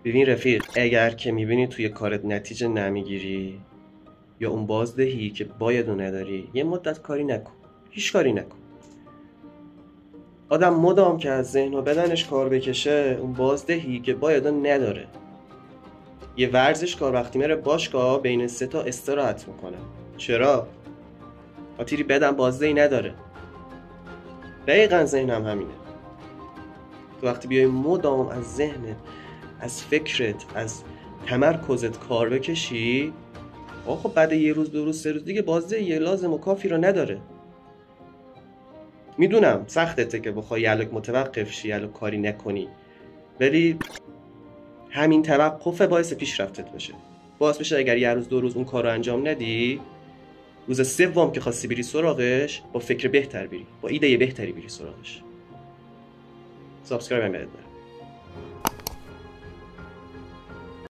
ببین رفیق، اگر که میبینی توی کارت نتیجه نمیگیری یا اون بازدهی که باید و نداری، یه مدت کاری نکن، هیچ کاری نکن. آدم مدام که از ذهن و بدنش کار بکشه، اون بازدهی که باید و نداره. یه ورزشکار وقتی میره باشگاه بین 3 تا استراحت میکنه. چرا؟ خاطری بدن بازدهی نداره. دقیقا ذهنم همینه. تو وقتی بیای مدام از ذهنت، از فکرت، از تمرکزت کار بکشی، خب بعد یه روز 2 روز 3 روز دیگه بازدهی لازم و کافی رو نداره. میدونم سختته که بخوای یلک متوقف شی، یلک کاری نکنی، ولی همین توقف باعث پیشرفتت بشه. باعث بشه اگر یه روز 2 روز اون کار رو انجام ندی، روز سوم که خواستی بری سراغش با فکر بهتر بری، با ایده بهتری بری سراغش. سابسکرایب هم یادت نره.